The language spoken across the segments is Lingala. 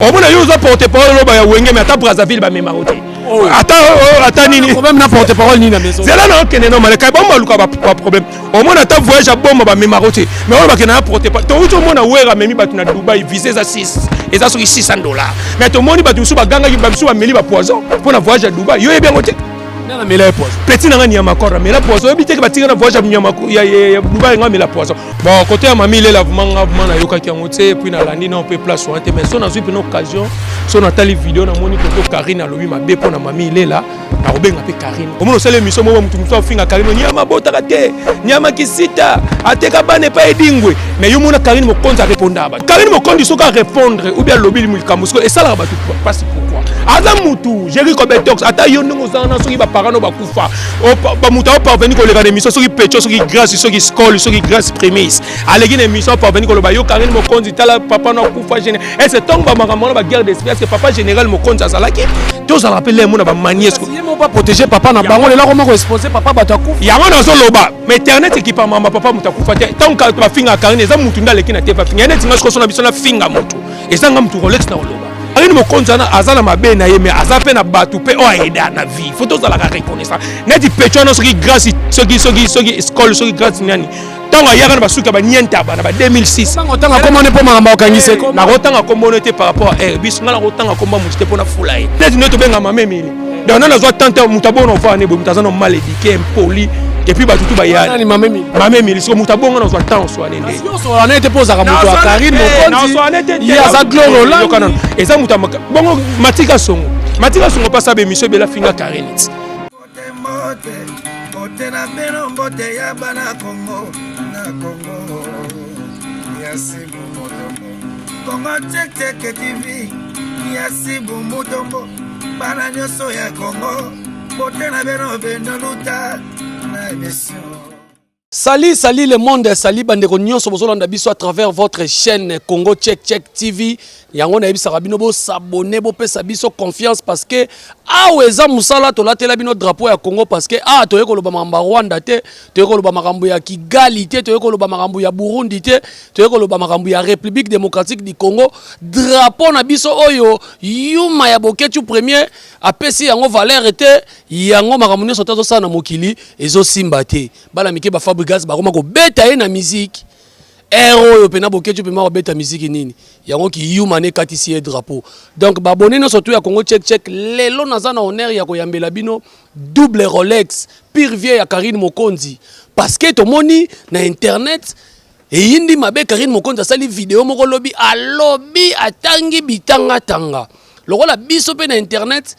Au moins, il y a porte-parole, mais attends, Brazzaville, bah, même attends, nini. Problème n'a porte-parole ni la maison. C'est là, non, qu'il y a un problème. Au moins, attends, voyage à bombe, bah, même maroté. Mais on va qu'il y a un porte-parole. Tout le monde a ouvert à même à Dubaï, visé à 6. Et ça, sur $600. Mais tout le monde, bah, tout le monde, ganga, bah, tout le monde, bah, poison. Pour un voyage à Dubaï, il y a bien côté. Petit n'a rien à corps, mais la poisson, il y a un voyage à Dubaï, mais la poisson. Bon, côté à mamie, il est là, vraiment, yoka qui a monté, puis dans l'année, on peut placer, mais si on a une occasion, si on a les vidéos, on a monité Karine, alors ma bé pour la mamie, il est là, on a robé un peu Karine. Au moins, c'est l'émission, moi, je me suis Karine, il y a ma botte à terre, il y a ma kisita, à Tekaba n'est pas édingwe, mais il y a mon Karine, mon compte à répondre. Karine, mon compte, il faut répondre, ou bien lobby, il m'a et ça, là, pas si pourquoi. Azamoutou, j'ai récolté tox, à taille, on a parano bakufa o muta parvenir ko leka émission soki pecho soki grâce soki scole soki grâce prémisse aleki na émission parvenir ko loba yo Karine Mokonzi tala papa na kufa général et c'est donc ba makamona ba guerre d'esprit parce que papa général Mokonzi azalaki tous ça rappelle mon ba manies ko yemo pas protéger papa na bango là comment exposer papa bataku yango na so loba mais internet équipement mama papa mutakufa te donc ba finga Karine za mutu ndaleki na te pa finga net ngasko so na biso na finga mutu ezanga mutu Rolex na loba Karine Mokonzi azala mabe na ye mais azape na batu pe o aida na vie faut tous la reconnaissance neti pecho na soki grâce soki scole soki grâce nani tanga yaka na basuka ba nienta ba na ba 2006 tanga komone po mama okangise ko na rotanga komone te par rapport à Airbus ngala rotanga komba muste po na fulai neti neto benga mamemili donc na zo tante mutabona va ne bo mutazana mal éduqué impoli et puis batutu ba ya nani mamemili so mutabonga na zo temps so anende so on était posé à mutu à Karine Mokonzi il y a ça gloro là et ça mutamaka bongo matika songo passa be monsieur bela finga Karine Tena beno mbote ya bana Congo na Congo yasibu motombo Congo Check TV yasibu motombo bana nyoso ya Congo tena beno luta na émission. Salut le monde, salut bandeko nyonso bozolanda biso à travers votre chaîne Congo Check TV. Yango na ebisa rabino bo s'abonner bo pesa biso confiance parce que aweza musala to latela bino drapeau ya Congo parce que toye ko loba mamba Rwanda te, toye ko loba makambo ya Kigali te, toye ko loba makambo ya Burundi te, toye ko loba makambo ya République démocratique du Congo. Drapeau na biso oyo yuma ya boketu premier apesi yango valeur te yango makambo nyonso tazo sana mokili ezo simba te. Bala mike ba Fabregas ba koma ko beta ye na musique. Ero yo pena boketu pe ma beta musique nini. Yango ki yumane katisi e drapeau. Donc ba abonné no surtout ya Congo Check lelo nazana honneur ya ko yambela bino double Rolex pire vieux ya Karine Mokonzi parce que to moni na internet et yindi mabe Karine Mokonzi sali vidéo moko lobi alobi atangi bitanga tanga. Lokola biso pe na internet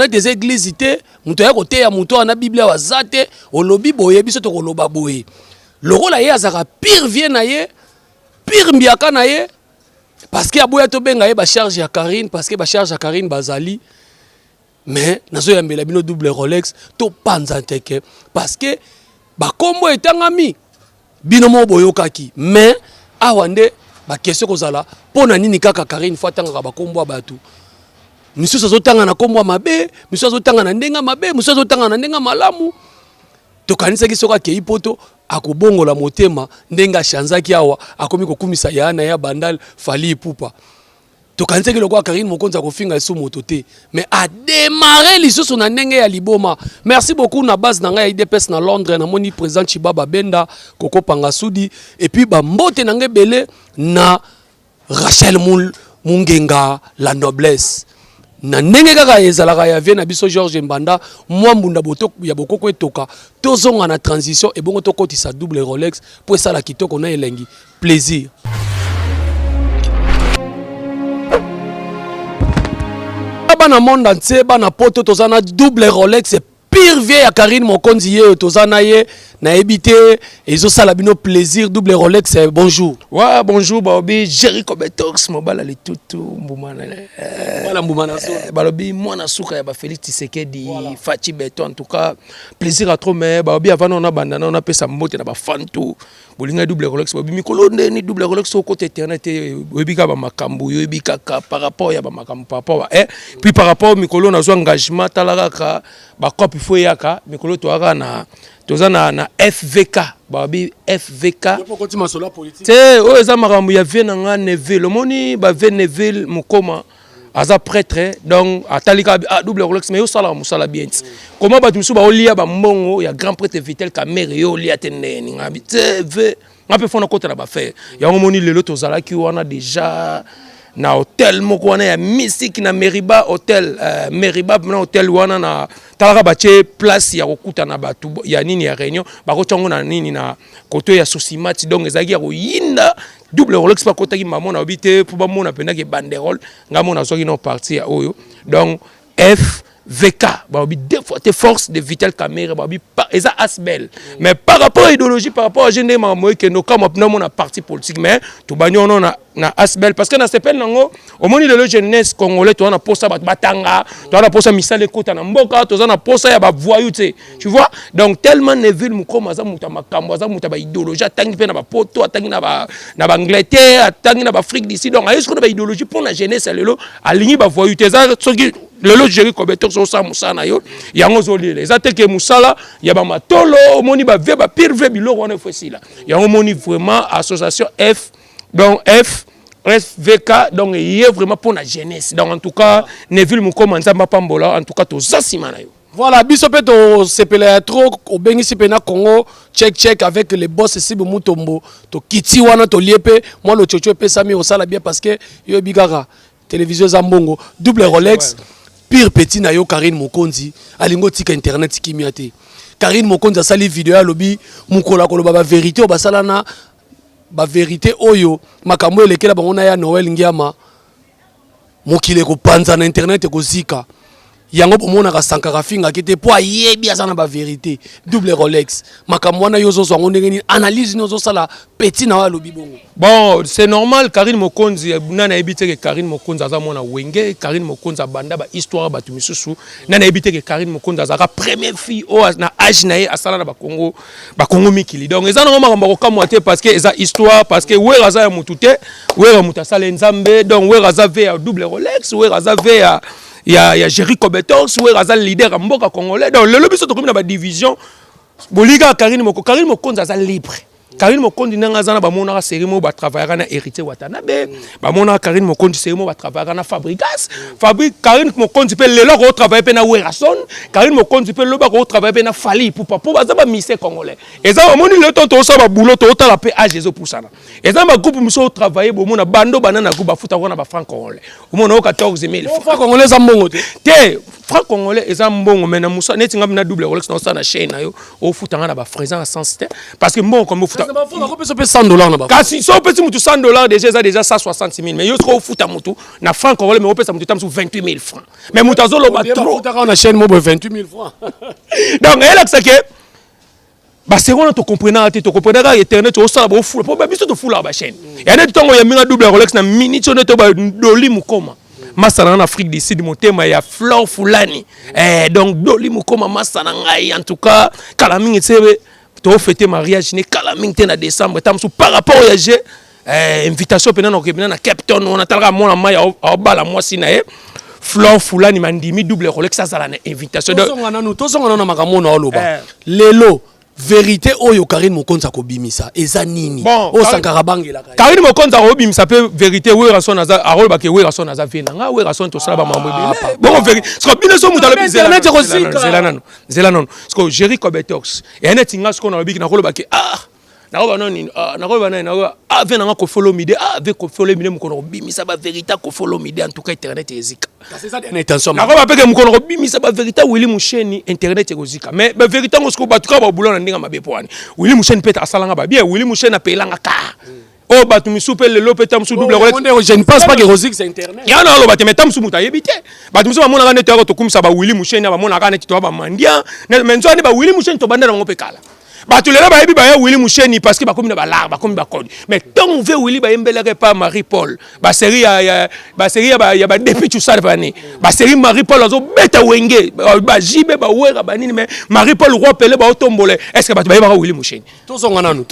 des églises te muto ya kote ya muto na Bible wa zate olobi boye biso to koloba boye. Lokola ye azaka pire vieux na ye pire mbiaka na ye parce que aboya to benga ye ba charge ya Karine parce que ba charge ya Karine bazali mais nazo yambela bino double Rolex to panza teke parce que ba kombo etangami bino mo boyokaki mais awande ba question kozala pona nini kaka Karine faut tanga ba kombo batu monsieur azotanga na kombo mabe monsieur azotanga na ndenga mabe monsieur azotanga na ndenga malamu to kanisa kisoka ke ipoto akobongola motema ndenga shanzaki awa akomi kokumisa yana ya bandal fali pupa to kanisa ki lokwa Karine Mokonzi akofinga su moto te mais a démarrer lisusu na ndenge ya liboma. Merci beaucoup na base na ngai IDPS na Londres na moni président Chibaba Benda Koko Pangasudi et puis ba mbote na ngai belé na Rachel Mungenga la noblesse na ndenge kaka ezalaka ya vie na biso George Mbanda mwambunda boto ya bokoko etoka tozonga na transition et bongo tokotisa double Rolex pour ça la kitoko na elengi plaisir. Bana monde entier bana poto tozana double Rolex pire vieux ya Karine Mokonzi ye tozana ye na ebité ezo sala bino plaisir double Rolex bonjour. Ouais bonjour baobi Jericho Betox mobala le tutu mbumana wala mbumana so balobi mwana suka ya ba Félix Tshisekedi Fachi Beto en tout cas plaisir à trop mais baobi avant on a bandana on a pesa mbote na ba fantu bolinga double Rolex baobi mikolo ni double Rolex au côté internet webika ba makambu yebika par rapport ya ba makambu par rapport puis par rapport mikolo na zo engagement talaka ba cop faut yaka mikolo to aka na tozana na FVK babi FVK c'est oza makambu ya vie na nga Neville omoni ba vie Neville mukoma aza prêtre donc atalika double Rolex mais yo sala musala bien comment ba tumsu ba olia ba mbongo ya grand prêtre Vitel Kamerhe yo lia tene ngabi tv ngape fona kota na ba faire ya ngomoni lelo tozala ki wana déjà na hotel moko wana ya mystique na Meriba hotel Meriba na hotel wana na talaka bache place ya kokuta na batu ya nini ya réunion bako tongo na nini na koto ya Sosimati donc ezaki ya koyinda double Rolex pa kota ki maman na obité pour ba mona penda ke banderole ngamo na soki no parti ya oyo donc FVK ba obi deux fois tes forces de Vitel Kamerhe ba obi eza asbel mais par rapport à idéologie par rapport à gender mamoy que no comme na mona parti politique mais to banyo no na asbel parce que na sepel nango au moni de la jeunesse congolais to na posa batanga to na posa misale kota na mboka to na posa ya ba voyou tu vois donc tellement Neville Mukoma za muta makambo za muta ba idéologie atangi pe na ba poto atangi na ba Angleterre atangi na ba Afrique d'ici donc est-ce qu'on a ba idéologie pour la jeunesse lelo alingi ba voyou te za soki lelo Jerry Kobetok so sa musana yo yango zolile za te ke musala ya ba matolo au moni ba ve ba pire ve bilo wana fosila yango moni vraiment association F donc FVK donc il est vraiment pour la jeunesse donc en tout cas Neville Mukoma nzamba pambola en tout cas to zasima na yo voilà biso pe to sepela trop au bengisi pe na Congo check avec les boss Sibu Mutombo to kiti wana to liepe moi le chocho pe sami au sala bien parce que yo bigara télévision zambongo double Rolex pire petit na yo Karine Mokonzi alingo tika internet kimiate Karine Mokonzi asali vidéo ya lobi mukola koloba ba vérité o basala na ba vérité oyo makambo elekela bango na ya Noël Ngiama mokile ko panza na internet ko zika yango bomona ka sankara finga kete po ayebi azana ba vérité double Rolex makambo wana yo zozo ngo ndengeni analyse nozo sala petit na wa lobi bongo bon c'est normal Karine Mokonzi nana ebité que Karine Mokonzi azamona wenge Karine Mokonzi banda ba histoire ba tumisusu nana ebité que Karine Mokonzi azaka première fille o na âge na ye asala na ba Congo mikili donc ezana ngo makambo ko kamwate parce que eza histoire parce que we raza ya mutute we ra mutasala nzambe donc we raza ve ya double Rolex we raza ve ya Jerry Kobetok ou est leader à mboka congolais donc le lobby sont comme dans la division boliga Karine Mokonzi aza libre Karine Mokonzi nanga zana ba mona série mo ba travailler na héritier Watanabe ba mona Karine Mokonzi série mo ba travailler na Fabrikas Karine Mokonzi pe lelo ko travailler pe na Werason Karine Mokonzi pe loba ko travailler pe na Fali pour baza ba misé congolais et ça moni le temps to ça ba boulot to ta la pe age zo pour ça et ça ba groupe muso travailler bo mona bando banana groupe ba futa ko na ba franc congolais o mona 14000 franc congolais za mbongo te franc congolais eza mbongo mais na musa neti ngam na double Rolex na ça na chaîne na yo o futa na ba présent sans parce que mbongo comme futa $100 na ba kasi so pesi mutu $100 déjà 160 000 mais yo trop futa mutu na franc congolais mais o pesa mutu tamsu 28 000 francs mais mutu azolo ba trop futa na chaîne mo 28 000 francs donc elle a que ça que ba c'est on to comprendre internet au sala ba fula po ba biso to fula ba chaîne et net tongo ya minga double Rolex na minute on to ba doli mukoma masana en Afrique du Sud motema ya Flor Fulani donc doli mukoma masana ngai en tout cas kala mingi tsebe to fêter mariage ne kala mingi na décembre tamsu par rapport au yage invitation pena na Cape Town on atalaka mona maya au bala moi sina Flor Fulani mandimi double Rolex azala na invitation to songa na makamona oloba lelo vérité oyo Karine Mokonzi akobimisa eza nini o sankara bangela Karine Mokonzi akobimisa pe vérité we rason aza arol ba ke we rason aza vena nga we rason to sala ba mambo bele bon vérité ce que bino so mutalo bizela zela non ce que Jerry Kobetok et net nga ce qu'on a lobi na koloba ke na ko banoni na ko banani na vena nga ko follow mide avec ko follow mide mo kono bimisa ba vérité ko follow mide en tout cas internet ezika c'est ça intention na ko ba peke mo kono bimisa ba vérité Willy Musheni internet ezika mais ba vérité ngo sko ba tuka ba bulona ndinga mabe poani Willy Musheni peta asalanga ba bien Willy Musheni apelanga ka o batu misupel le lopetam su double Rolex je ne pense pas que Rosique c'est internet ya na lo bateme tam su muta yebite batu misu ba mona kana to kumisa ba Willy Musheni ba mona kana to ba mandia menzo ani ba Willy Musheni to banda ngo pekala batu lelo ba yebi ba ya Willy Musheni parce que ba komi na ba lar ba komi ba code mais tant on veut Willy ba yembelere pas Marie Paul ba série ya ba depuis tout ça bani ba série Marie Paul azo beta wenge ba jibe ba wera ba nini mais Marie Paul roi pelé ba otombole est-ce que batu ba yeba Willy Musheni to zonga nanu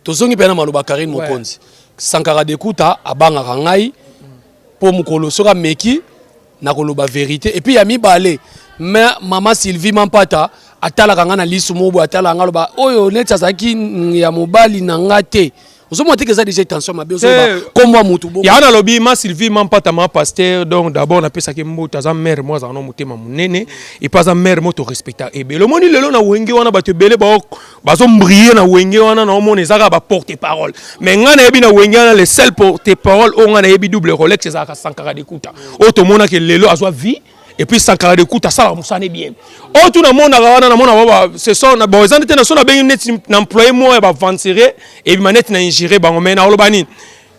tozongi pena maloba Karine Mokonzi sankara dekuta abanga ngai po mukolo soka meki na koloba vérité et puis ya mibale mais maman Sylvie Mampata atala kanga na lisu mobo atala ngalo ba oyo netsa zaki ya mobali na ngate Vous avez déjà déjà tension ma comme moi mutu il y a un lobby ma Sylvie ma pata ma pasteur donc d'abord on appelle ça que mota za mère moi za no mutema munene et pas za mère moto respecta et le moni lelo na wenge wana bato belé ba zo briller na wenge wana na moni za ba porter parole mais ngana yebi na wenge wana le seul porter parole on ngana yebi double Rolex za ka Sankara d'écoute auto mona que lelo a vie et puis Sankara d'écoute ça va musane bien oh tout le monde na mona ce sont na bon ezante na so na ben net employé moi ba vancerer et manette na ingérer ba ngomena olobani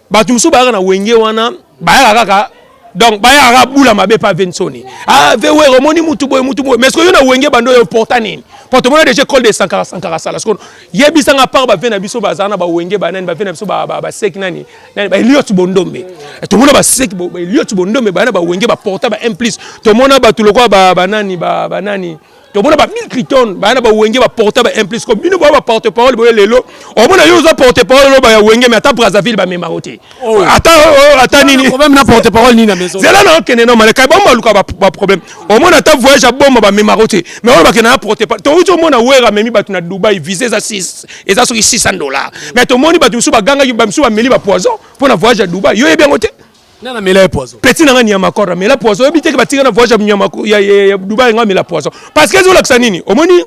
ba tumsu ba na wenge wana ba kaka donc ba ya bula mabe pa Vinconi ah vewe romoni mutu boy mais ce que yo na wenge bando yo porta nini porte moi déjà col de Sankara sala parce que yebisa nga par ba vena biso ba zana ba wenge ba nani ba vena biso ba sek nani ba liot bondombe to mona ba sek ba liot bondombe ba na ba wenge ba porta ba implice to mona ba tuloko ba nani ba nani to mona ba 1000 criton ba na ba wenge ba porta ba implice ko bino ba porte parole boye lelo o mona yo za porte parole ba ya wenge mais ata Brazzaville ba memarote ata nini problème na porte parole ni na maison c'est là non kene non maleka ba maluka ba problème o mona ata voyage bomba ba memarote mais on ba kena porte parole to uto mona wera memi ba na Dubai visa za 6 et ça sur $600 mais to moni ba tu ba ganga ba msu ba meli ba poison pour na voyage à Dubai yo bien ngote na mela poison petit na nyama kora mais la poison obité que ba tira na voyage à nyama ya Dubai nga mela poison parce que zo la ksanini o moni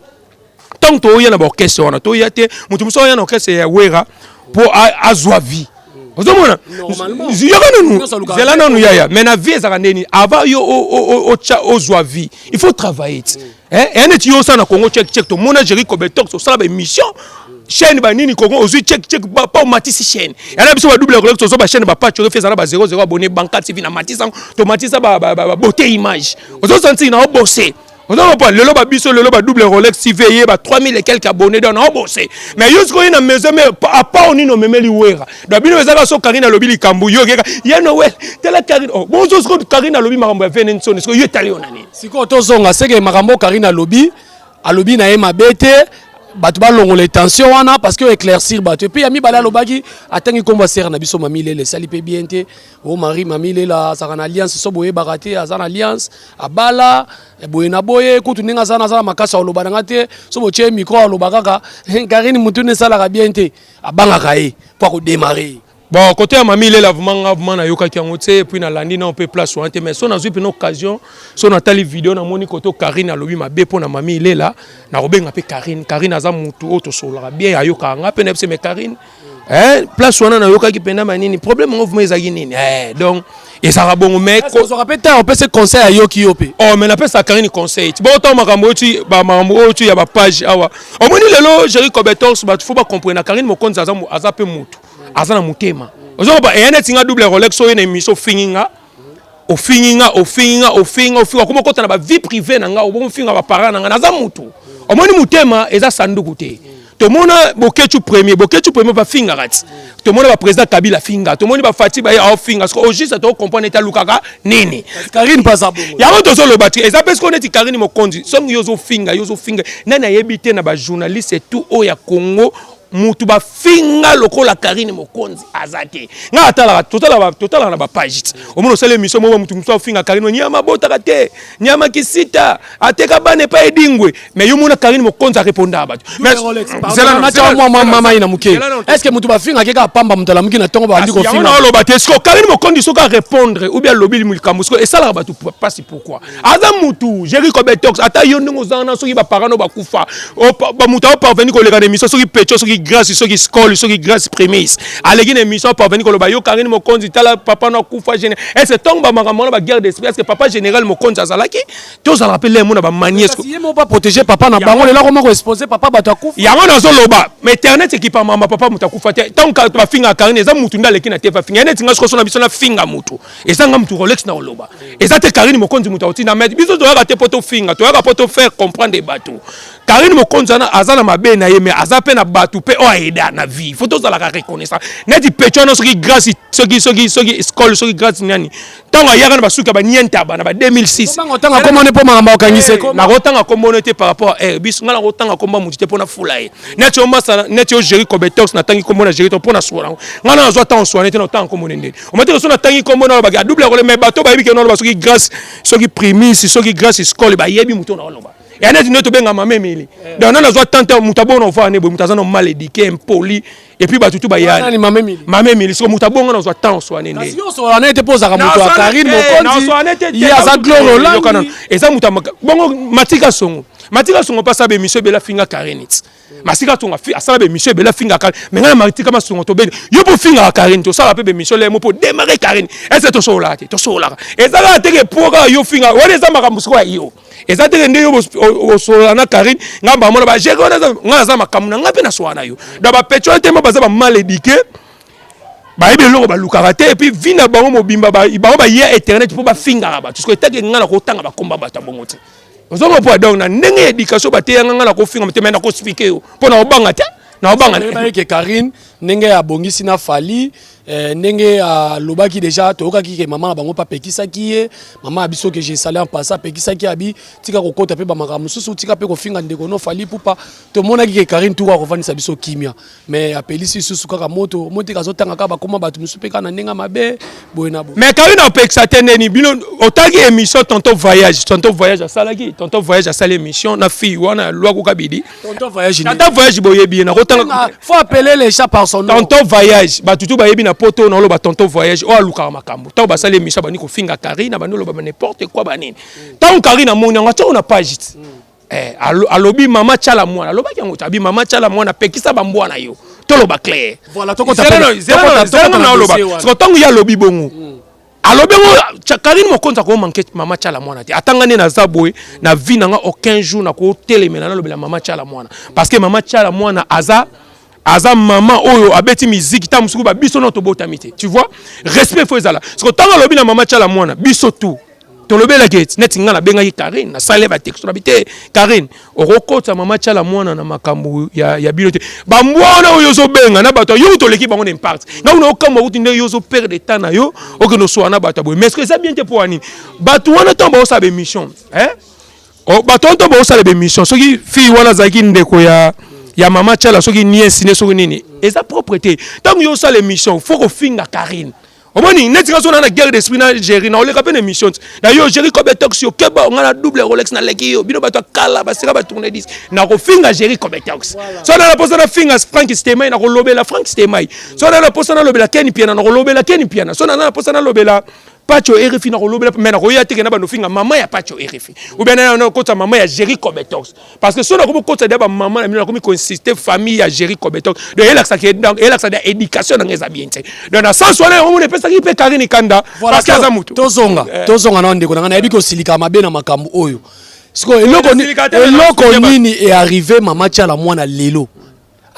tant to ya na ba question na to ya te mutu mso ya na question ya wera pour azwa vie ozomona normalement zela nanu yaya mais na vie ezaka ndeni avant yo ozwa vie il faut travailler et neti yo sana Congo check to mona Jerry Kobetok so sala ba émission chaîne ba nini Congo ozu check pas matisi chaîne et là biso ba double Rolex so ba chaîne ba patch fait ça ba 00 abonné banca TV na matisa to matisa ba beauté image ozo senti na bosser on a pas le loba biso le loba double Rolex TV ba 3000 et quelques abonnés dans on bossé mais yo ko ina maison mais à part on no memeli wera da bino ezaka so Karina lobi likambu yo ya Noël tela Karina oh bon so Karina lobi makambo ya Venenson so yo tali onani siko tozonga seke makambo Karina lobi alobi na ema bete batu ba longo les tensions wana parce que éclaircir batu et puis ami bala lobaki atangi komba ser na biso mamile le sali pe bien te o mari mamile la sarana alliance so boye barate azana alliance abala boye na boye kutu ninga sana makasa oloba ngate so bo che micro oloba kaka Karine mutune sala ka bien te abanga kae pour ko démarrer. Bon, côté à mamie, il est vraiment na yoka qui a monté, puis na landi na on peut place ou mais son a eu une occasion, son a tali vidéo na moni koto Karine a lobi ma bé pour na mamie il est là, na robé ngape Karine a za mutu auto solara bien a yoka ngape ne mais Karine, place ou na yoka qui penda manini problème on vous ezagi nini, donc et ça va bon mec. On se rappelle on peut se conseil à yoki yope. Oh mais na peut ça Karine conseil. Bon autant makambo tu ba makambo tu ya ba page awa. O moni lelo Jerry Kobetos ba faut pas comprendre Karine mo konza za pe mutu. Azana mutema ozoba ene tinga double Rolex so ene miso finginga kuma kota na ba vie privée nanga obo finga ba parents nanga naza mutu omoni mutema eza sanduku te to mona boketu premier ba finga rat to mona ba président Kabila finga to mona ba Fati ba ya finga so juste to comprendre ta lukaka nini Karine pas ça bon ya moto zo le batri eza parce qu'on est Karine mokonzi so yozo finga nana yebite na ba journaliste et tout o ya Congo mutu ba finga lokola Karine mokonzi azate nga atala totala na ba page omono sele mission mo mutu mutu finga Karine nyama bota kate nyama kisita ateka bane pa edingwe mais yo mona Karine mokonzi a répondre abatu mais mama ina muke est-ce que mutu ba finga keka pamba mutala muki na tongo ba andi ko finga ya no bate sko Karine mokonzi so ka répondre ou bien lobby mulikambo sko et ça la batu pas si pourquoi aza mutu Jerry Kobetok ata yo ndingo zana so ki ba parano ba kufa ba mutu a parvenir ko leka émission so ki pecho so ki grâce so qui scole so qui grâce prémisse alegi na émission parvenir ko loba yo Karine mokonzi tala papa na kufa général est-ce tombe ba makambo ba guerre d'esprit est-ce que papa général mokonzi azalaki to za rappeler mo na ba manies ko yemo pas protéger papa na bango lela comment ko exposer papa ba takufa ya ngona zo loba mais internet équipe mama papa mutakufa te tant que ba finga Karine za mutu ndale kina te fa finga net nga so na biso na finga mutu ezanga mutu Rolex na loba ezate Karine mokonzi mutu otina met biso to ya te poto finga to ya poto faire comprendre des bateaux Karine mokonzi na azana mabe na ye mais azape na batu pe o aida na vie faut tous la reconnaissance neti pecho na soki grâce soki scole soki grâce nyani tanga yaka na basuka ba nienta ba na ba 2006 tanga komone po mama okangise ko na kotanga komone te par rapport à bis ngala kotanga komba mutu te pona fulaye neti o masa neti o Jerry Kobetos na tangi komona Jerry to pona swala ngana na zo tan swala te na tanga komone ndeni o mate so na tangi komona ba double role mais bato ba yebi ke no ba soki grâce soki prémisse soki grâce scole ba yebi mutu na loba et net ne to benga mama mili donc on a zo tante mutabona ofa ne bo mutazana mal éduqué impoli et puis ba tutu ba ya mama mili so mutabona na zo temps so ne parce que so on a été posé à moto à Karine Mokonzi il y a za gloro là et ça mutamaka bongo matika songo pasa be monsieur bela finga Karinit masika tonga fi asala be monsieur bela finga Karine mais ngana matika masongo to be yo po finga Karine to sala pe be monsieur le mo po démarrer Karine est-ce to so là et ça va te que pour yo finga wale za makambusko ya yo eza te nde yo osola na Karine ngamba mona ba jeko na za makamuna ngape na soana yo da ba petrol te mo baza ba mal éduqué ba ebe loko ba lukaka te et puis vina bango mobimba ba ya internet po ba finga ba parce que teke ngana ko tanga ba komba ba tabongo te ozongo po donc na ndenge éducation ba te ngana ko finga te mena ko expliquer yo po na obanga te na obanga ne ke Karine ndenge ya bongisi na fali ndenge lobaki déjà tokaki ke maman bango pa pekisaki ye maman abiso que j'ai salé en passant pekisaki abi tika kokota pe ba makamu susu tika pe ko finga ndeko no fali pupa to monaki ke Karine tuka ko vanisa biso kimia mais apelisi susu kaka moto kazo tanga ka ba koma batu musu pe kana ndenge mabe boyena bo mais Karine a pekisa tendeni bino otaki émission tonton voyage à salaki tonton voyage à salé émission na fille wana lwa ko kabidi tonton voyage boyebi na kotanga faut appeler les chats par son nom tonton voyage batutu bayebi na poto na loba tonton voyage o aluka makambo taw basale émission bani ko finga Karine na bani loba n'importe quoi banini taw Karine moni nga taw na page alobi mama chala mwana loba ki ngota abi mama chala mwana pekisa bambwa na yo to loba clair voilà toko na loba so tangu ya lobi bongo alobi ngo Karine mokonza ko manke mama chala mwana te atangane na zaboe na vie na nga aucun jour na ko telemena na lobela mama chala mwana parce que mama chala mwana aza maman oyo abeti musique ta musuku ba biso no to botamite tu vois respect faut ezala parce que tant lobi na mama chala mwana biso tout to lobela ke net ngana benga yi Karine na sale ba texte habité Karine orokota mama chala mwana na makambu ya bilote ba mwana oyo zo benga na bato yo to leki bango n'impact nga una okamba uti nde yo zo perdre de temps na yo o que no so na bato boy mais est-ce que ça bien te pour ani bato wana tomba osa be mission o bato tomba osa be mission soki fi wana zaki ndeko ya mama chala soki niesi ne soki nini eza propreté tant yo ça l'émission faut ko finga Karine omoni netika so na guerre d'esprit na gérer na oleka pe émission na yo gérer comme tox yo keba ngana double Rolex na leki yo bino bato kala basira ba tourner 10 na ko finga gérer comme tox so na la posa na finga Frank Stemai na ko lobela Frank Stemai so na la posa na lobela Ken Piana na ko lobela Ken Piana so na la posa na lobela Pacho RFI na kolobela mais na koya teke na ba no finga maman ya Pacho RFI ou bien na kota maman ya Jerry Kobetox parce que so na ko kota de ba maman na ko mi consister famille ya Jerry Kobetox de elaxa ke donc elaxa de éducation na ngeza bien te donc na sans soin on ne peut ça qui peut Karine Kanda parce que za mutu tozonga na ndeko na yebi ko silika mabe na makambu oyo siko eloko nini est arrivé mama chala mwana lelo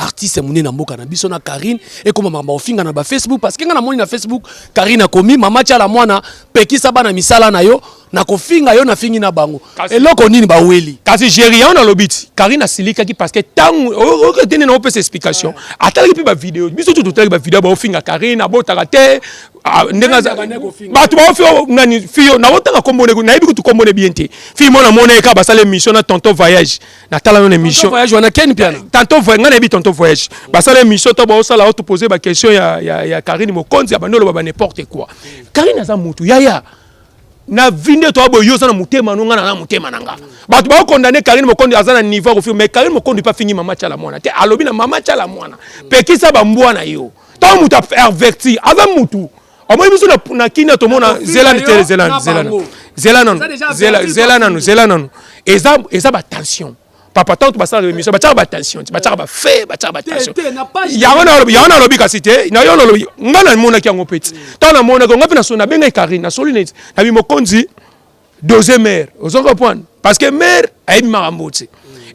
artiste moni na mboka na biso na Karine et comme mama ofinga na ba Facebook parce que nga na moni na Facebook Karine akomi mama chala mwana pekisa bana misala na yo na kofinga yo na fingi na bango eloko nini ba weli kasi Géria na lobiti Karine asilika ki parce que tangu o tene na opesa explication atali pe ba vidéo biso tout ba vidéo ba ofinga Karine abotaka te ndenga batu ba ofio nani fio na otanga kombone na yebi kutu kombone bien te fi mona mona ka basale mission na tonton voyage na tala na mission voyage wana Ken Piana tonton voyage ngana yebi tonton voyage basale mission to ba osala auto poser ba question ya Karine Mokonzi ya bandolo ba n'importe quoi Karine aza mutu yaya na vinde to abo yoza na mutema no ngana na mutema nanga bato ba condamner Karine Mokonzi azana niveau ko fi mais Karine Mokonzi pas fini mama chala mwana te alobi na mama chala mwana pekisa ba mbwana yo to mutu averti aza mutu omo biso na kina to mona Zeland eza ba tension papa tant basala l'émission ba tchaba attention ba tchaba fait ba tchaba attention ya ona lobi kasite na yo lobi ngana mona ki ngo petit tant na mona ko ngapi na sona benga Karine na soli net na bi mokonzi deuxième mère ozo comprendre parce que mère ayi marambote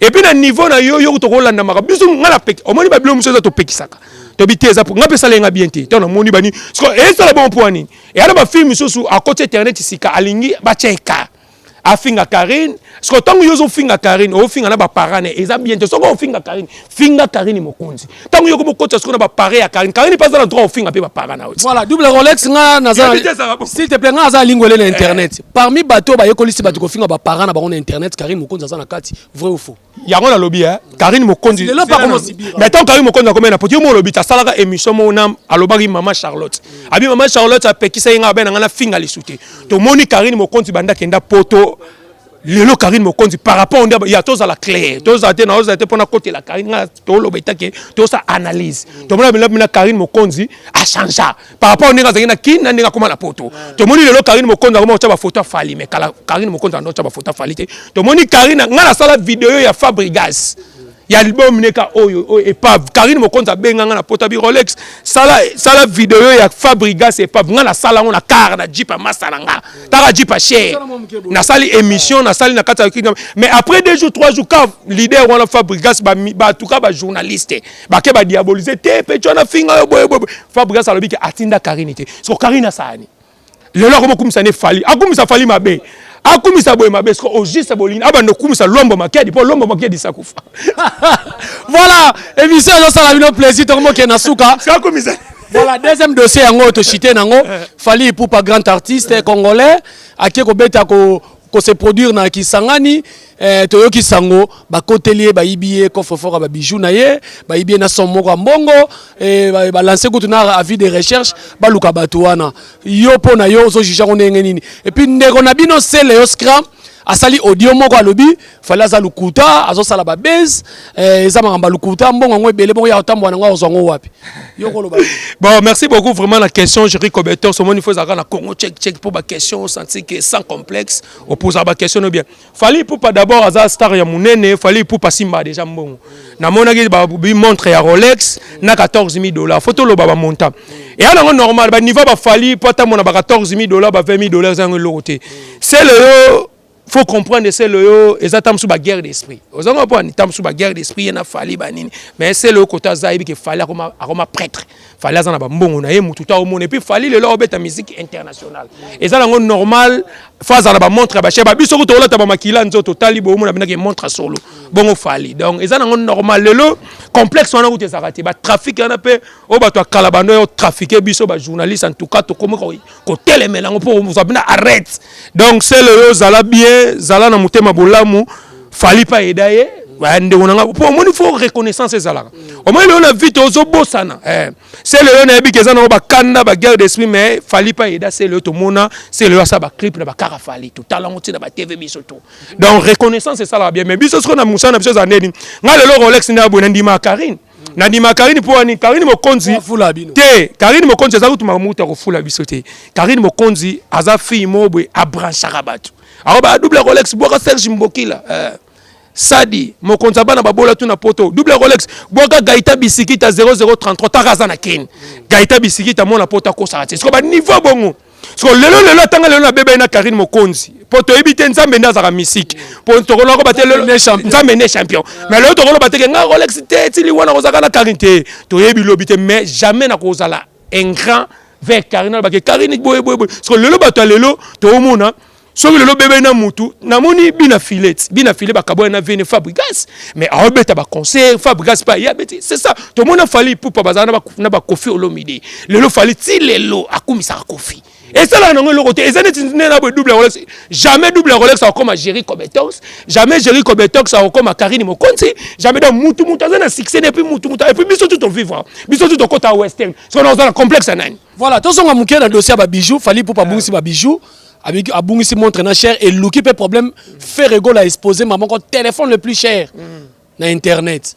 et puis na niveau na yo to kolanda maka biso ngala pek omoni ba bilo muso to pekisaka to biteza pour ngapi sala nga bien te tant na moni bani parce que et ça bon point ni et ala ba film susu à côté internet sika alingi ba cheka afinga Karine parce que tant que yo finga Karine o finga na ba parane eza bien te soko finga Karine Mokonzi tant que yo ko kota soko na ba pare ya Karine pas dans le droit o finga pe ba parana voilà double Rolex nga naza s'il te plaît nga za lingolé na internet parmi bato ba yokolisi bato ko finga ba parana ba on internet Karine Mokonzi za na kati vrai ou faux yango na lobby Karine Mokonzi mais tant Karine Mokonzi na komena poti mo lobby ta salaka émission mo na alobaki mama Charlotte abi mama Charlotte a pekisa nga ben nga na finga li souté to moni Karine Mokonzi banda kenda poto lelo Karine Mokonzi par rapport il y a tous à la clé tous à te pour na côté la Karine to lo betake to ça analyse to mona Karine Mokonzi a changé par rapport on ngazaki na kin na ndinga koma na poto to moni lelo Karine Mokonzi akoma cha ba photo fali mais Karine Mokonzi ando cha ba photo fali te to moni Karine ngana sala vidéo ya Fabregas ya album neka oyo epave Karine Mokonzi abenga na poto bi Rolex sala vidéo ya Fabregas epave ngana sala on na car na Jeep masalanga ta Jeep cher na sali émission na sali na kata mais après 2 jours 3 jours quand leader on la Fabregas ba tout cas ba journaliste ba ke ba diaboliser te pe tona finga boy Fabregas alobi ke atinda Karine te so Karine sani lelo comme kumisa ne fali akumisa fali mabe akumisa boy mabe sko ojisa bolina aba no kumisa lombo makedi po lombo makedi sakufa voilà émission ça la une plaisir to mo ke na suka akumisa. Voilà, deuxième dossier yango to chité nango Fally Ipupa grand artiste congolais aki ko beta ko se produire na Kisangani toyoki sango ba kotelier ba ibie ko fofora ba bijou na ye ba ibie na son moko mbongo ba lancer ko tuna avis de recherche ba luka batuana yo pona yo zo jija ko ndenge nini et puis ndeko na bino c'est le scram asali audio moko alobi fala za lukuta azo sala ba base eza makamba lukuta mbongo ngo ebele bongo ya otambo na ngo ozongo wapi yo ko loba. Bon, merci beaucoup vraiment la question Jerry Cobetor so mon il faut ça na Congo check pour ba question senti que sans complexe opposer ba question bien Fally Ipupa d'abord aza star ya munene Fally Ipupa simba déjà mbongo na mona ki ba montre ya Rolex na $14,000 photo lo ba montant et alors normal ba niveau ba Fally Ipupa mona ba $14,000 ba $20,000 en loté c'est le faut comprendre c'est le et ça tam sous ba guerre d'esprit aux hommes pas ni tam sous ba guerre d'esprit na Fally banini mais c'est le côté zaibi que Fally comme prêtre Fally za na ba mbongo na ye mututa au monde et puis Fally le lo beta musique internationale et ça ngo normal phase na ba montre ba cheba biso ko to la ta ba makila nzoto tali bo mo na bina ke montre solo bongo Fally donc et ça ngo normal le lo complexe on a goûté ça raté ba trafic na pe o ba to kalabano yo trafiquer biso ba journaliste en tout cas to comme ko telemela ngo pour vous abina arrête donc c'est le zala bien zala na mutema bolamu Fally pa edaye wande onanga pour moi il faut reconnaissance ezala au moins on a vite ozo bosana c'est le na bikeza na ba kanda ba guerre d'esprit mais Fally pa eda c'est le to mona c'est le ça ba clip na ba kara Fally tout talent na ba TV biso tout donc reconnaissance c'est ça là bien mais biso ce qu'on a musana biso za neni ngale lo Rolex na bo ndima Karine na ndima Karine pour ani Karine Mokonzi te Karine Mokonzi za kutuma muta ko fula biso te Karine Mokonzi aza fille mobwe a branchara batu alors ba double Rolex boka Serge Mbokila Sadi Mokonzi bana babola tu na poto double Rolex boka Gaita Bisikita 0033 takaza na ken Gaita Bisikita mona poto ko sa c'est ba niveau bongo so lelo tanga lelo na bebe na Karine Mokonzi poto ebite nzambe ndaza ka musique pour to ko batelo nzambe ne champion mais lelo to ko bateke nga Rolex te tili wana ko zaka na Karine te to yebi lobite mais jamais na ko zala un grand vers Karine ba ke Karine boy so lelo bato lelo to mona so le bébé na mutu na moni bina filet bakabo na vene Fabregas mais a obeta ba conseil Fabregas pa ya beti c'est ça to mona Fally Ipupa bazana na ba Koffi Olomide lelo Fally ti lelo akumisa Koffi et ça là non le côté et ça n'est pas double Rolex jamais double Rolex ça comme Jerry Cobetor jamais Jerry Cobetor ça comme Karine Mokonzi jamais dans mutu na succès et puis mutu et puis biso tout on vivre biso tout on côté western parce qu'on a un complexe nani voilà to songa muke na dossier ba bijou Fally Ipupa bungisi ba bijou avec abungisi montre na cher et Luki pe problème fait rigole à exposer maman ko téléphone le plus cher na internet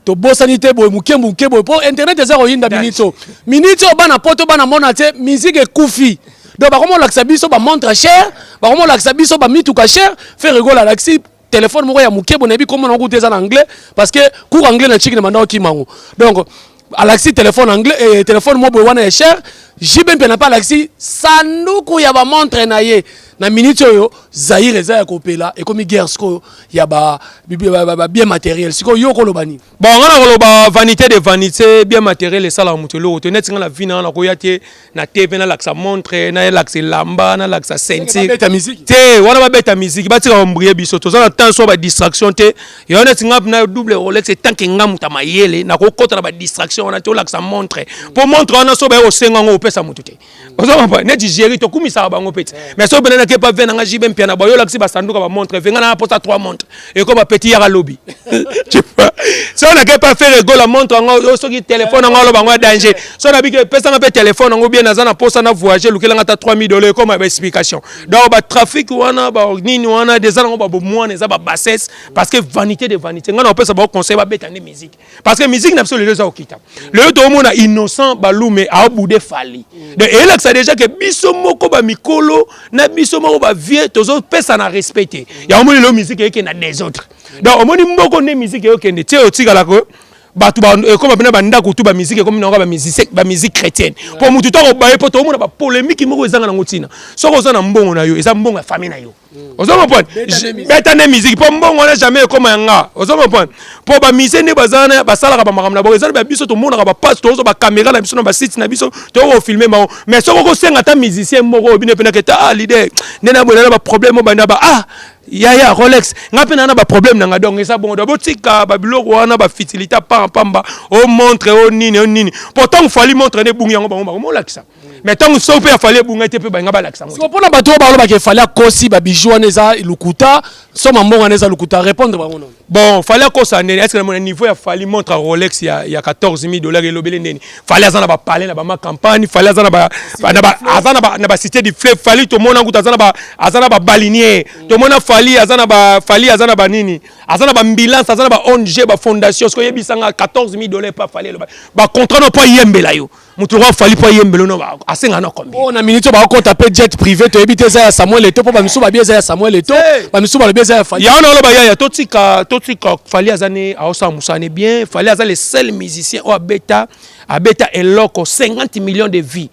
to bosanité boy muke boy pour internet ezero yinda minito bana poto bana mona te musique et koufi donc ba comment laksa biso ba montre cher ba comment laksa biso ba mituka cher fait rigole à laxi téléphone moko ya muke bo na bi comment on goûter ça en anglais parce que cours anglais na chic na manda ki mango donc Alexis téléphone anglais et téléphone mo boy wana est cher jibe mpe na pas Alexis sanduku ya ba montre na ye na minute yo Zaire eza ya kopela et comme guerre sko ya ba bien matériel siko yo ko lobani bon on a loba vanité de vanité bien matériel et ça la mutelo to net na vina na ko yate na TV na laksa montre na laksa lamba na laksa sentir te wana ba beta musique ba tira ombrier biso to za temps so ba distraction te yo net ngap na double Rolex tant que ngamuta mayele na ko kota na ba distraction na to laksa montre pour montre on a so ba o senga ngo pesa mutu te ozo pas net gérer to kumisa bango pete mais so benana ke pas vena nga jibe mpiana ba yo laksi ba sanduka ba montre venga na posta 3 montres et comme ba petit ya lobby tu vois so na ke pas faire ego la montre ngo so ki téléphone ngo lo bango danger so na bi ke pesa nga pe téléphone ngo bien na posta na voyager lukela nga ta $3000 comme ba explication donc ba trafic wana ba nini wana des ans ba moi ne za ba bassesse parce que vanité de vanité nga na pesa ba conseil ba betane musique parce que musique n'absolu les okita le to mona innocent balume a boudé fali de ela ça déjà que biso moko ba mikolo na biso moko ba vieux tozo pesa na respecter ya omoni le musique yeke na des autres donc omoni mboko ne musique yeke ne tie otikala ko batu ba comme bana banda ko tu ba musique comme na ba musique chrétienne pour mutu to ba e poto mona ba polémique moko ezanga na ngotina soko zo na mbongo na yo eza mbongo ya famille na yo ozo comprendre betane musique pour mbongo na jamais comme nga ozo comprendre pour ba mise ne bazana ba sala ka ba makamna bo ezana ba biso to mona ka ba passe to zo ba caméra na biso na ba site na biso to ko filmer ma mais soko ko senga ta musicien moko bine pena ke ta leader nena bona ba problème ba na ba ya Rolex ngape na ba problème na nga donc eza bon do botika ba biloko wana ba fitilité pamba o montre o nini pourtant fali montre ne bungi yango bango mo lakisa mais tant so pe fali bunga te pe ba ngaba lakisa so pona bato ba lo ba ke fali kosi ba bijou neza lukuta so mambonga neza lukuta répondre bango non bon fali ko ça est-ce que mon niveau ya fali montre Rolex ya $14,000 et lobele ndeni fali azana ba parler na ba ma campagne fali azana ba na ba cité du fleuve fali to mona nguta azana ba balinier to mona fali azana ba nini azana ba ambulance azana ba ONG ba fondation ce que yebisanga $14,000 pas fali ba contrat no pas yembela yo mutu ro fali pas yembelo no ba asenga na combien on a minute ba ko taper jet privé to ebite za Samuel Eto'o ba misu ba bien za Samuel Eto'o ba misu ba bien za fali ya on lo ba ya totika fali azane aosa musane bien fali azale le seul musicien o abeta eloko 50 millions de vies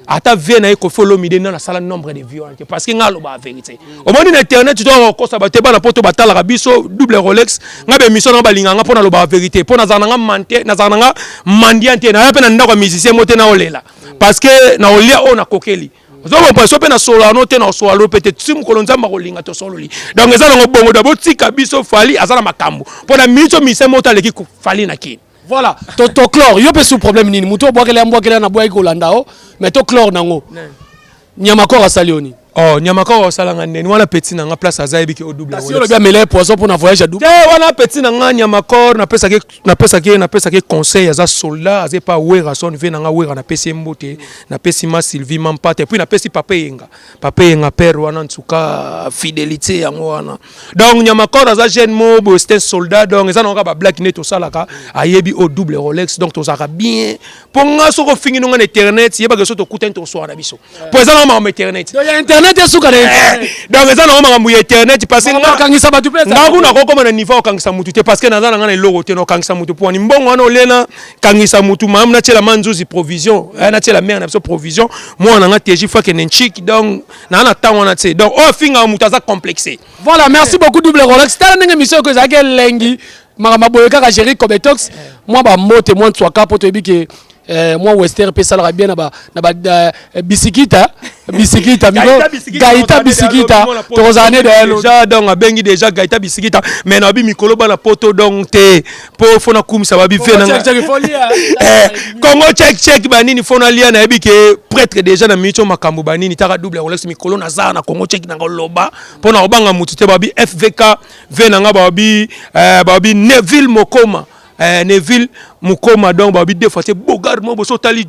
ata vie na ko follow mi de na sala nombre de vies parce que ngalo ba vérité au monde internet tu dois ko sa ba te ba na poto batala biso double Rolex ngabe mission na balinga nga pona lo ba vérité pona za nga mante na za nga mandiante na pe na ndako musicien mote na olela parce que na olia on a kokeli zomo pa so pe na solo no te na solo peut-être sim ko lonza makolinga to solo li donc eza ngo bongo da botika biso fali azala makambo pona miso mise mota leki ko fali na kini voilà to chlore yo pe sous problème nini muto boakela na boa ikolanda mais to chlore nango nyama ko asalioni nyamaka wa salanga nene wana petit na nga place azayebi ki o double si on bien mêler poisson pour na voyage à double wana petit na nga nyamaka na pesa ke conseil aza soldat aze pa wera son ve na nga wera na pesi mbote na pesi ma Sylvie mampate puis na pesi papa yenga père wana ntuka fidélité yango wana donc nyamaka aza jeune mo c'était soldat donc eza na ba black net to salaka ayebi o double Rolex donc to zaka bien ponga soko fingi no nga internet yeba ke so to kuta to soir na biso po eza na ma internet internet esuka na donc eza na ngama mu internet parce que ngakangisa batu pesa ngakuna ko koma na niveau kangisa mutu te parce que naza ngana logo te no kangisa mutu po ni mbongo wana olena kangisa mutu mam na tela manzuzi provision na tela mère na provision moi na nga teji fois que nenchik donc na temps wana te donc o finga mutu aza complexé voilà merci beaucoup double Rolex tala ndenge mission que zake lengi makama boyeka ka gérer comme tox moi ba mote moi tswaka poto ebike moi Wester pe salera bien na ba bisikita gaita bisikita tozane déjà donc abengi déjà gaita bisikita mais na bi mikolo bana poto donc te po fona kumisa ba bi fe na Congo check banini fona lia na ebi ke prêtre déjà na micho makambo banini taka double Rolex mikolo na za na Congo check na loba pona obanga mutu te ba bi FVK venanga ba bi Neville Mokoma Neville Mukoma donc babi deux fois c'est bogard mo bo so tali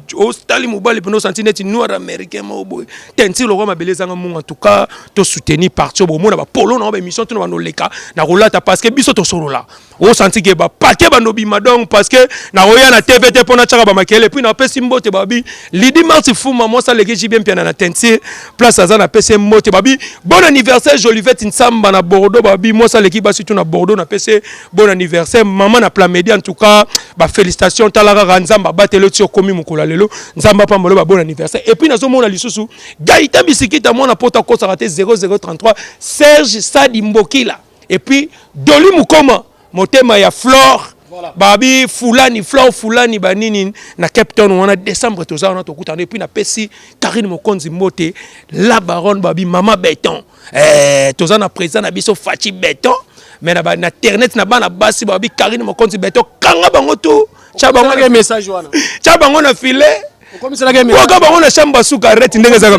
mobile pour nos sentinelles noir américain mo boy tenti le roi beleza nga en tout cas to soutenir parti bo mona ba polo na ba émission to na leka na rolata parce que biso to solo là o senti que ba paquet ba no bima donc parce que na roya na TVT pona chaka ba makele puis na pesi mbote babi lidi marti fuma mo ça leki bien bien na tenti place aza na pesi mbote babi bon anniversaire Jolivette Nsamba na Bordeaux babi mo ça leki ba surtout na Bordeaux na pesi bon anniversaire maman na plan média en tout cas ba félicitations talara nzamba batelo tio komi mukula lelo nzamba pambolo ba bon anniversaire et puis nazo mona lisusu gaita bisikita mona pota ko sarate 0033 Serge Sadi Mbokila et puis Doli Mukoma motema ya Flore voilà. Babi fulani banini na Cape Town wana décembre toza wana tokutana et puis na pesi Karine Mokonzi Mbote la baronne babi mama béton toza na président na biso Fachi béton mais na internet na bana basi babi Karine Mokonzi béton kanga bango to cha bango message wana cha bango na filet Comme ça la game. Pourquoi bango na chamba suka arrête ndenge za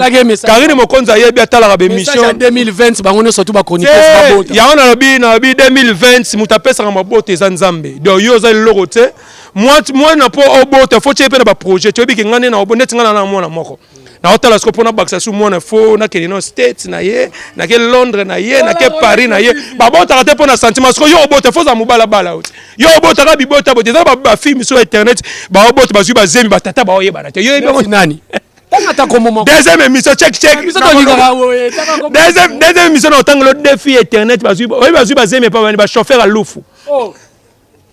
Karine Mokonza yebi atala ba émission 2020 bango ne surtout ba chroniqueur ba bota. Ya on a na bi 2020 mutapesa ka mabote za Nzambe. Do yo za loko te. Moi na po obote faut chepe na ba projet. Tu bi ngane na obote ngana na mona moko. Na hotela sko pona baksa su mona fo na ke no States na ye, na ke Londres na ye, na ke Paris na ye. Ba bota ka te pona sentiment sko yo obote fo za mubala bala out. Yo obote ka bi bota bote za ba film sur internet, ba obote ba zu ba zemi ba tata ba oye ba na te. Yo nani? Deuxième émission check. Deuxième émission na otangolo défi internet ba zu ba zemi pa ba chauffeur à Lufu. Oh.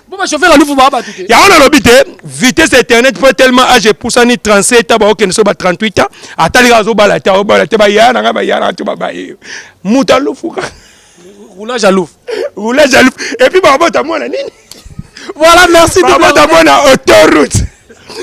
Bon ba chauffeur à Lufu ba ba tuté. Ya on a l'obité vitesse internet pour tellement âge pour ça ni 37 ba okene so ba 38 ans atali gazo ba la te ba ya na ba ya na to ba ba. Muta Lufu. Roulage à Lufu. Roulage à Lufu. Et puis ba bota mona nini? Voilà, merci ba bota mona autoroute.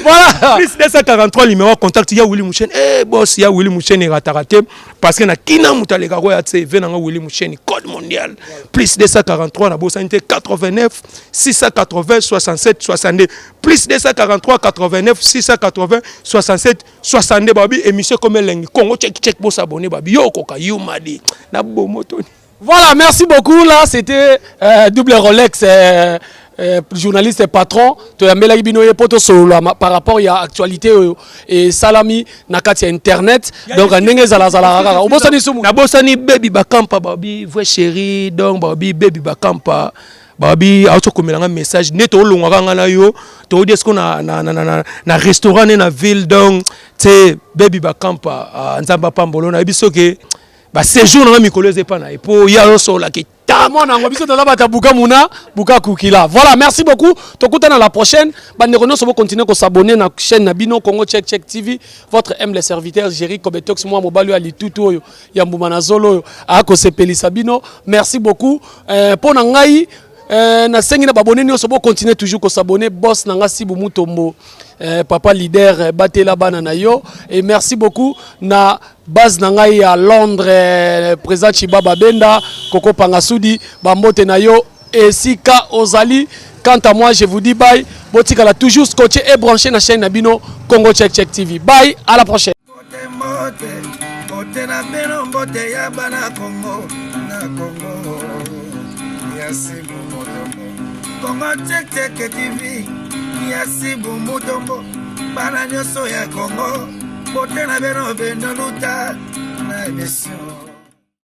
Voilà. Plus 243 numéro contact ya Willy Mouchen. Eh boss ya Willy Mouchen est raté parce que na kina mutaleka ko ya TV na Willy Mouchen code mondial. Plus 243 na bosanité 89 680 67 62. Plus 243 89 680 67 62 babi émission comme lengi Congo check pour s'abonner babi yo koka yumadi na bomoto. Voilà, merci beaucoup. Là, c'était double Rolex. Journaliste et patron to yambela binoye poto solo par rapport à actualité et salami nakati internet donc ndenge zala kaka obosani sumu na bosani baby bakampa babi vrai chéri donc babi baby bakampa babi auto komelanga message neto olongwa nga na yo to dire ce qu'on a na restaurant na ville donc c'est baby bakampa nzamba pambolo na bisoke ba séjour na mikolo ezepana et pour ya so la voilà, merci beaucoup. Tokutana la prochaine. Bandeko so continuer à s'abonner na chaîne Nabino Congo Check TV. Votre humble serviteur Jerry Kobetox moi mobalu ali tuto yo ya mbumana zolo a ko sepeli Sabino. Merci beaucoup. Pour ngai na sengi na babonné nyo so continuer toujours à s'abonner boss nanga Sibu Mutombo. Papa leader batela bana na yo et merci beaucoup na base nangai à Londres président Chibaba Benda Koko Pangasudi bambote na yo et Sika Ozali. Quant à moi je vous dis bye botika la toujours scotché et branché na chaîne Nabino Congo Check TV. Bye, à la prochaine. Yasibu Mutombo bana nyoso ya Congo bote na beno bendo luta na émission.